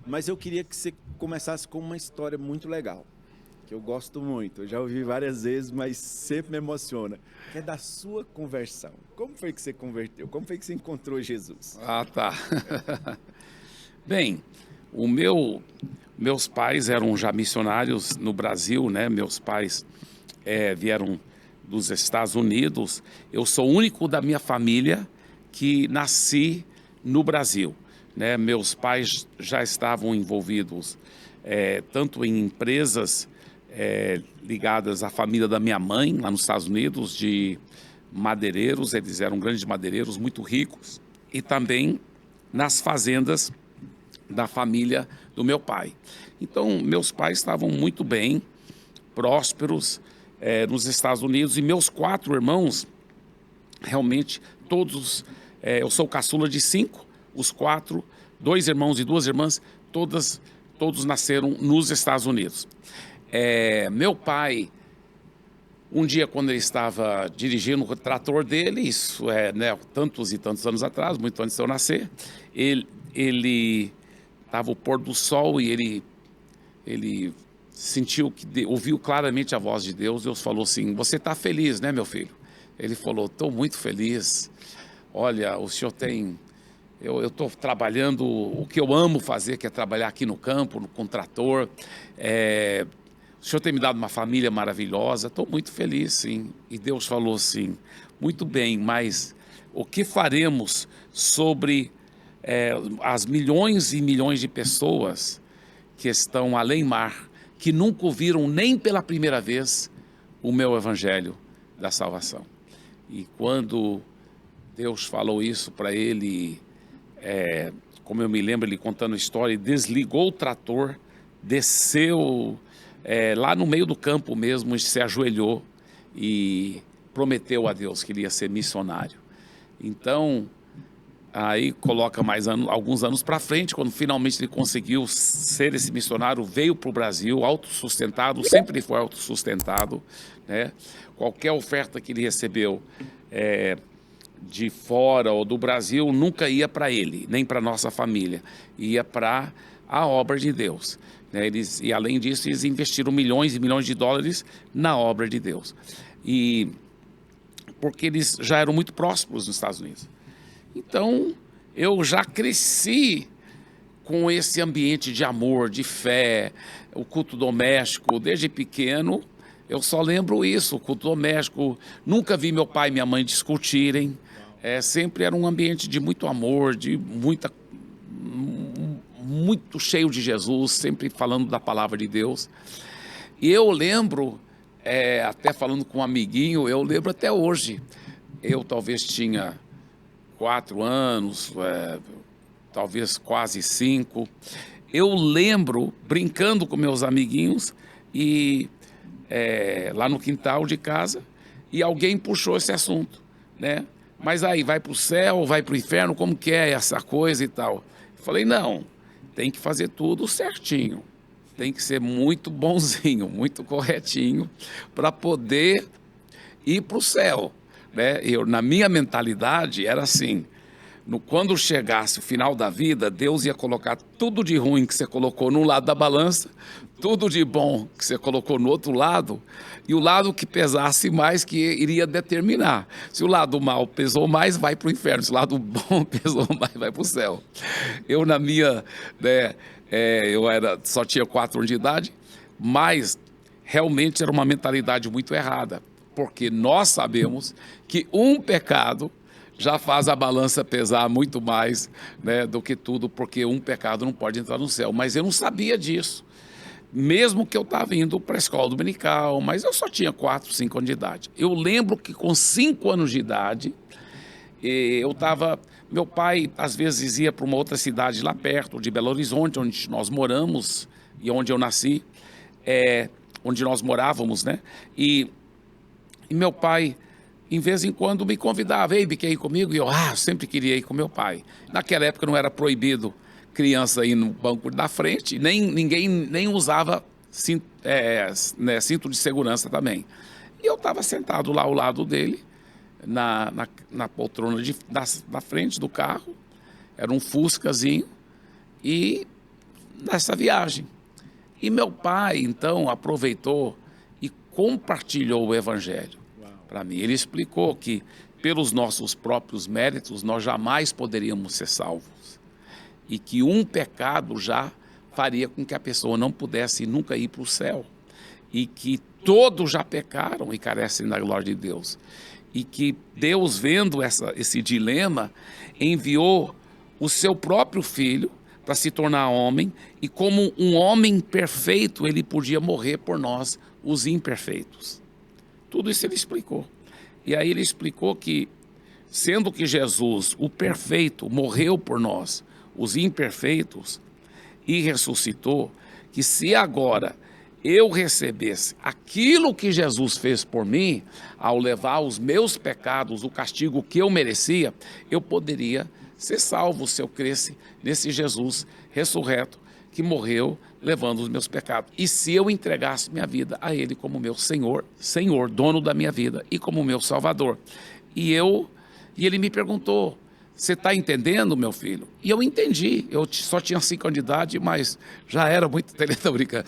Mas eu queria que você começasse com uma história muito legal, que eu gosto muito. Eu já ouvi várias vezes, mas sempre me emociona. Que é da sua conversão. Como foi que você converteu? Como foi que você encontrou Jesus? Ah, tá. Bem, meus pais eram já missionários no Brasil, né? Meus pais vieram dos Estados Unidos. Eu sou o único da minha família que nasci no Brasil, né? Meus pais já estavam envolvidos tanto em empresas ligadas à família da minha mãe, lá nos Estados Unidos, de madeireiros. Eles eram grandes madeireiros, muito ricos, e também nas fazendas da família do meu pai. Então, meus pais estavam muito bem, prósperos, nos Estados Unidos, e meus 4 irmãos, realmente, todos, eu sou o caçula de 5, os 4, 2 irmãos e 2 irmãs, todos nasceram nos Estados Unidos. Meu pai, um dia, quando ele estava dirigindo o trator dele, isso né, tantos e tantos anos atrás, muito antes de eu nascer, ele estava o pôr do sol e ele sentiu ouviu claramente a voz de Deus. Deus falou assim: você está feliz, né, meu filho? Ele falou: estou muito feliz. Olha, o senhor tem... Eu estou trabalhando o que eu amo fazer, que é trabalhar aqui no campo, com trator. O senhor tem me dado uma família maravilhosa, estou muito feliz, sim. E Deus falou assim: muito bem, mas o que faremos sobre as milhões e milhões de pessoas que estão além mar, que nunca ouviram nem pela primeira vez o meu evangelho da salvação? E quando Deus falou isso para ele, como eu me lembro, ele contando a história, ele desligou o trator, desceu lá no meio do campo mesmo, e se ajoelhou e prometeu a Deus que ele ia ser missionário. Então, aí coloca mais alguns anos para frente, quando finalmente ele conseguiu ser esse missionário, veio para o Brasil, autossustentado, sempre foi autossustentado, né? Qualquer oferta que ele recebeu de fora ou do Brasil nunca ia para ele, nem para nossa família, ia para a obra de Deus, né? E além disso, eles investiram milhões e milhões de dólares na obra de Deus, e porque eles já eram muito prósperos nos Estados Unidos. Então, eu já cresci com esse ambiente de amor, de fé, o culto doméstico. Desde pequeno, eu só lembro isso, o culto doméstico. Nunca vi meu pai e minha mãe discutirem. Sempre era um ambiente de muito amor, muito cheio de Jesus, sempre falando da palavra de Deus. E eu lembro, até falando com um amiguinho, eu lembro até hoje. Eu talvez tinha 4 anos, talvez quase 5. Eu lembro brincando com meus amiguinhos e lá no quintal de casa, e alguém puxou esse assunto, né? Mas aí, vai para o céu, vai para o inferno, como que é essa coisa e tal? Eu falei: não, tem que fazer tudo certinho, tem que ser muito bonzinho, muito corretinho, para poder ir para o céu, né? Na minha mentalidade era assim: quando chegasse o final da vida, Deus ia colocar tudo de ruim que você colocou num lado da balança, tudo de bom que você colocou no outro lado, e o lado que pesasse mais que iria determinar. Se o lado mal pesou mais, vai para o inferno. Se o lado bom pesou mais, vai para o céu. Eu, na minha... né, só tinha 4 anos de idade, mas realmente era uma mentalidade muito errada, porque nós sabemos que um pecado já faz a balança pesar muito mais, né, do que tudo, porque um pecado não pode entrar no céu. Mas eu não sabia disso, mesmo que eu estava indo para a escola dominical, mas eu só tinha 4, 5 anos de idade. Eu lembro que com 5 anos de idade, meu pai às vezes ia para uma outra cidade lá perto, de Belo Horizonte, onde nós moramos e onde eu nasci, onde nós morávamos, né? E meu pai, em vez em quando, me convidava: ei, quer ir comigo? E eu sempre queria ir com meu pai. Naquela época não era proibido criança ir no banco da frente, ninguém nem usava cinto de segurança também. E eu estava sentado lá ao lado dele, na poltrona da frente do carro, era um Fuscazinho, e nessa viagem. E meu pai, então, aproveitou e compartilhou o evangelho para mim. Ele explicou que, pelos nossos próprios méritos, nós jamais poderíamos ser salvos. E que um pecado já faria com que a pessoa não pudesse nunca ir para o céu. E que todos já pecaram e carecem da glória de Deus. E que Deus, vendo esse dilema, enviou o seu próprio filho para se tornar homem, e como um homem perfeito, ele podia morrer por nós, os imperfeitos. Tudo isso ele explicou. E aí ele explicou que, sendo que Jesus, o perfeito, morreu por nós, os imperfeitos, e ressuscitou, que se agora eu recebesse aquilo que Jesus fez por mim, ao levar os meus pecados, o castigo que eu merecia, eu poderia ser salvo se eu cresce nesse Jesus ressurreto que morreu levando os meus pecados. E se eu entregasse minha vida a Ele como meu Senhor, dono da minha vida, e como meu Salvador. E ele me perguntou: você está entendendo, meu filho? E eu entendi. Eu só tinha 5 anos de idade, mas já era muito inteligente. Tô brincando.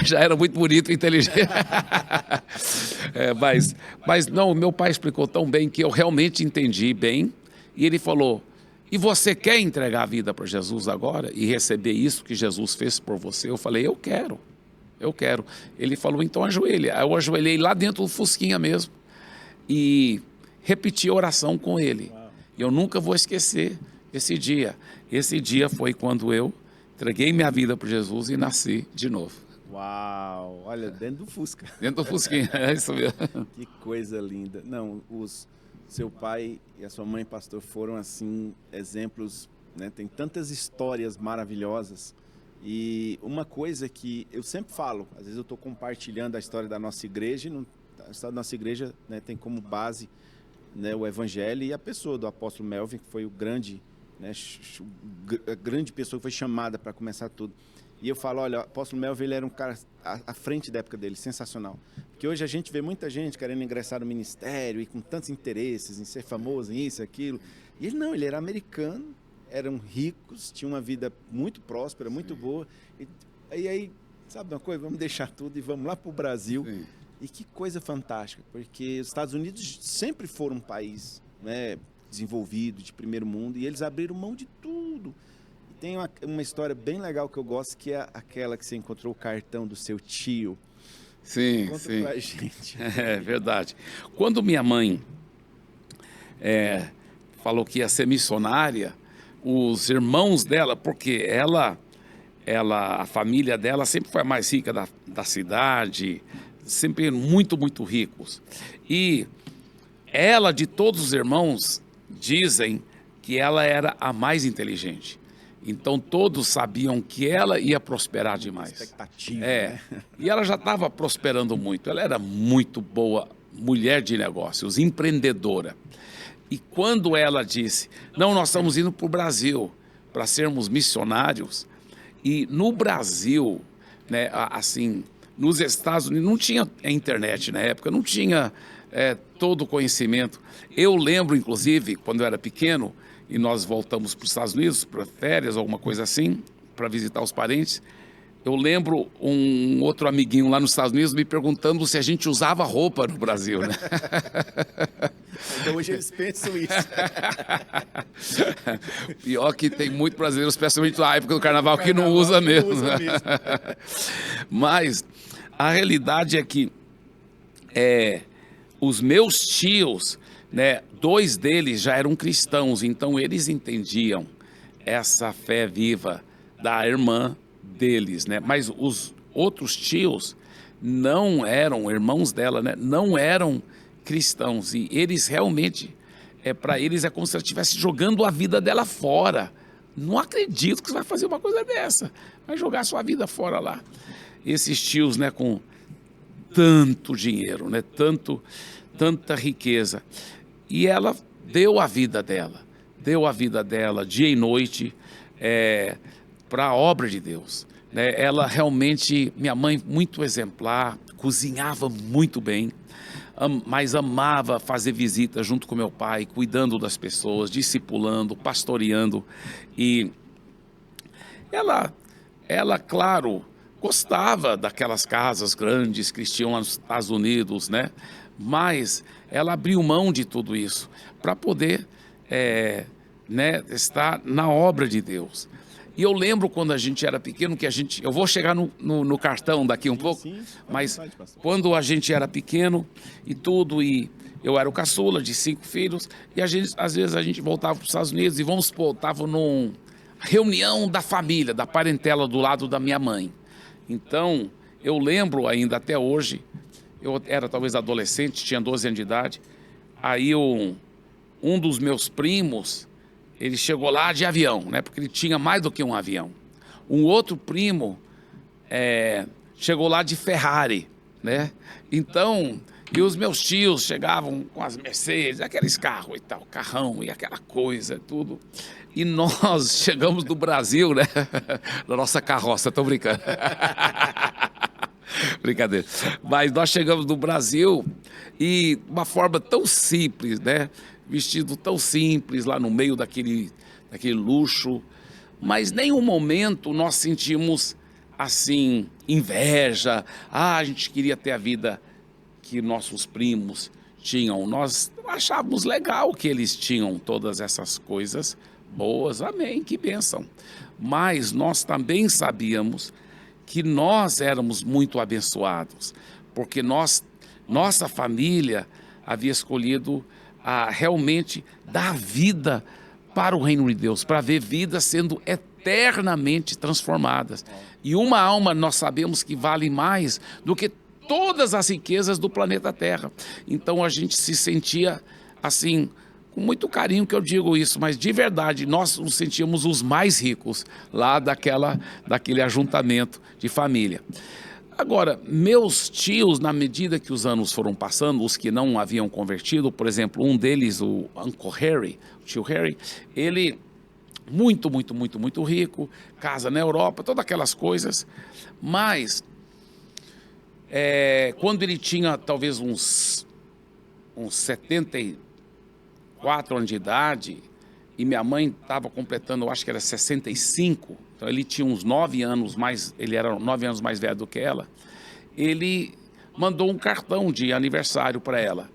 Já era muito bonito e inteligente. Mas não, meu pai explicou tão bem que eu realmente entendi bem. E ele falou: e você quer entregar a vida para Jesus agora e receber isso que Jesus fez por você? Eu falei: eu quero. Ele falou: então ajoelha. Aí eu ajoelhei lá dentro do Fusquinha mesmo. E repeti a oração com ele. E eu nunca vou esquecer esse dia. Esse dia foi quando eu entreguei minha vida para Jesus e nasci de novo. Uau! Olha, dentro do Fusca. Dentro do Fusquinha, é isso mesmo. Que coisa linda. Não, seu pai e a sua mãe, pastor, foram assim exemplos, né? Tem tantas histórias maravilhosas. E uma coisa que eu sempre falo, às vezes eu estou compartilhando a história da nossa igreja, a história da nossa igreja, né, tem como base, né, o evangelho e a pessoa do apóstolo Melvin, que foi o grande, né, a grande pessoa que foi chamada para começar tudo. E eu falo: olha, o apóstolo Melvin, ele era um cara à frente da época dele, sensacional. Porque hoje a gente vê muita gente querendo ingressar no ministério e com tantos interesses em ser famoso, em isso, aquilo. E ele não, ele era americano, eram ricos, tinha uma vida muito próspera, muito boa. E aí, sabe uma coisa? Vamos deixar tudo e vamos lá para o Brasil. Sim. E que coisa fantástica, porque os Estados Unidos sempre foram um país, né, desenvolvido, de primeiro mundo, e eles abriram mão de tudo. E tem uma história bem legal que eu gosto, que é aquela que você encontrou o cartão do seu tio. Sim, Conta sim. pra gente. É verdade. Quando minha mãe falou que ia ser missionária, os irmãos dela, porque a família dela sempre foi a mais rica da cidade, sempre muito, muito ricos. E ela, de todos os irmãos, dizem que ela era a mais inteligente. Então todos sabiam que ela ia prosperar demais. Expectativa, né? E ela já estava prosperando muito. Ela era muito boa mulher de negócios, empreendedora. E quando ela disse: não, nós estamos indo para o Brasil para sermos missionários. E no Brasil, né, assim, nos Estados Unidos, não tinha internet na época, não tinha todo o conhecimento. Eu lembro, inclusive, quando eu era pequeno, e nós voltamos para os Estados Unidos, para férias, alguma coisa assim, para visitar os parentes, eu lembro um outro amiguinho lá nos Estados Unidos me perguntando se a gente usava roupa no Brasil, né? Então hoje eles pensam isso. Pior que tem muito brasileiro, especialmente na época do carnaval, que não usa mesmo. Mas a realidade é que os meus tios, né, 2 deles já eram cristãos, então eles entendiam essa fé viva da irmã deles, né? Mas os outros tios não eram irmãos dela, né? Não eram cristãos, e eles realmente, para eles é como se ela estivesse jogando a vida dela fora. Não acredito que você vai fazer uma coisa dessa, vai jogar sua vida fora lá. Esses tios, né, com tanto dinheiro, né, tanta riqueza, e ela deu a vida dela dia e noite para a obra de Deus, né? Ela realmente, minha mãe, muito exemplar, cozinhava muito bem, mas amava fazer visitas junto com meu pai, cuidando das pessoas, discipulando, pastoreando. E Ela, claro, gostava daquelas casas grandes que tinham lá nos Estados Unidos, né? Mas ela abriu mão de tudo isso para poder né, estar na obra de Deus. E eu lembro quando a gente era pequeno que eu vou chegar no cartão daqui um pouco, mas quando a gente era pequeno e tudo, e eu era o caçula de 5 filhos, e às vezes a gente voltava para os Estados Unidos e vamos supor, estava numa reunião da família, da parentela do lado da minha mãe. Então, eu lembro ainda até hoje, eu era talvez adolescente, tinha 12 anos de idade, aí um dos meus primos, ele chegou lá de avião, né? Porque ele tinha mais do que um avião. Um outro primo chegou lá de Ferrari, né? Então, e os meus tios chegavam com as Mercedes, aqueles carros e tal, carrão e aquela coisa, tudo. E nós chegamos do Brasil, né? Na nossa carroça, tô brincando. Brincadeira. Mas nós chegamos do Brasil e de uma forma tão simples, né? Vestido tão simples, lá no meio daquele luxo. Mas nenhum momento nós sentimos, assim, inveja. A gente queria ter a vida que nossos primos tinham. Nós achávamos legal que eles tinham todas essas coisas boas. Amém, que bênção. Mas nós também sabíamos que nós éramos muito abençoados, porque nossa família havia escolhido realmente dar vida para o reino de Deus, para ver vidas sendo eternamente transformadas. E uma alma nós sabemos que vale mais do que todas as riquezas do planeta Terra. Então a gente se sentia assim, com muito carinho que eu digo isso, mas de verdade, nós nos sentíamos os mais ricos lá daquele ajuntamento de família. Agora, meus tios, na medida que os anos foram passando, os que não haviam convertido, por exemplo, um deles, o Uncle Harry, o tio Harry, ele muito, muito, muito, muito rico, casa na Europa, todas aquelas coisas, mas quando ele tinha talvez uns 74 anos de idade, e minha mãe estava completando, eu acho que era 65, então ele tinha uns 9 anos mais, ele era 9 anos mais velho do que ela, ele mandou um cartão de aniversário para ela.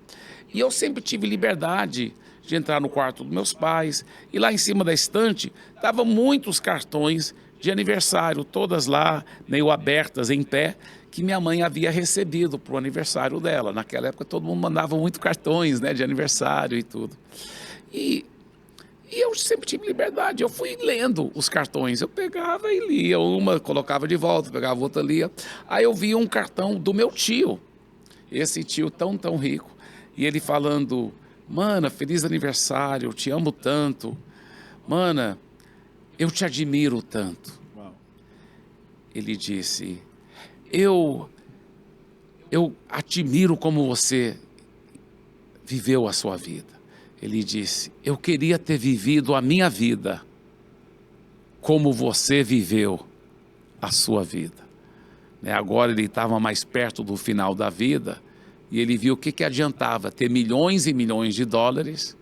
E eu sempre tive liberdade de entrar no quarto dos meus pais, e lá em cima da estante estavam muitos cartões de aniversário, todas lá meio abertas, em pé, que minha mãe havia recebido para o aniversário dela. Naquela época todo mundo mandava muitos cartões, né, de aniversário e tudo. E eu sempre tive liberdade, eu fui lendo os cartões, eu pegava e lia uma, colocava de volta, pegava outra, lia. Aí eu vi um cartão do meu tio, esse tio tão, tão rico, e ele falando: mana, feliz aniversário, eu te amo tanto, mana, eu te admiro tanto. Uau. Ele disse: eu admiro como você viveu a sua vida. Ele disse: eu queria ter vivido a minha vida como você viveu a sua vida. Agora ele estava mais perto do final da vida e ele viu o que adiantava ter milhões e milhões de dólares,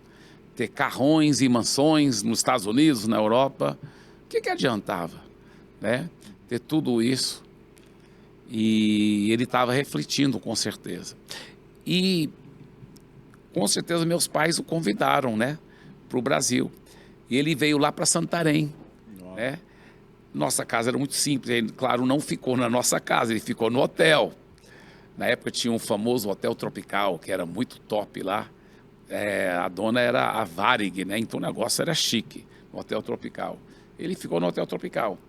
ter carrões e mansões nos Estados Unidos, na Europa. O que adiantava, né? Ter tudo isso. E ele estava refletindo, com certeza. E com certeza meus pais o convidaram, né, para o Brasil. E ele veio lá para Santarém, né? Nossa casa era muito simples. Ele, claro, não ficou na nossa casa, ele ficou no hotel. Na época tinha um famoso Hotel Tropical, que era muito top lá. A dona era a Varig, né? Então o negócio era chique, no Hotel Tropical. Ele ficou no Hotel Tropical.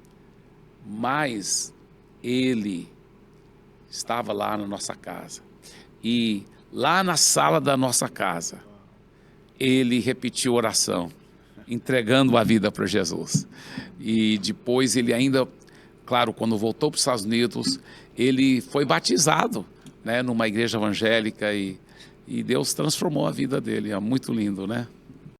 Mas ele estava lá na nossa casa. E lá na sala da nossa casa, ele repetiu oração, entregando a vida para Jesus. E depois ele ainda, claro, quando voltou para os Estados Unidos, ele foi batizado, né, numa igreja evangélica e Deus transformou a vida dele. É muito lindo, né?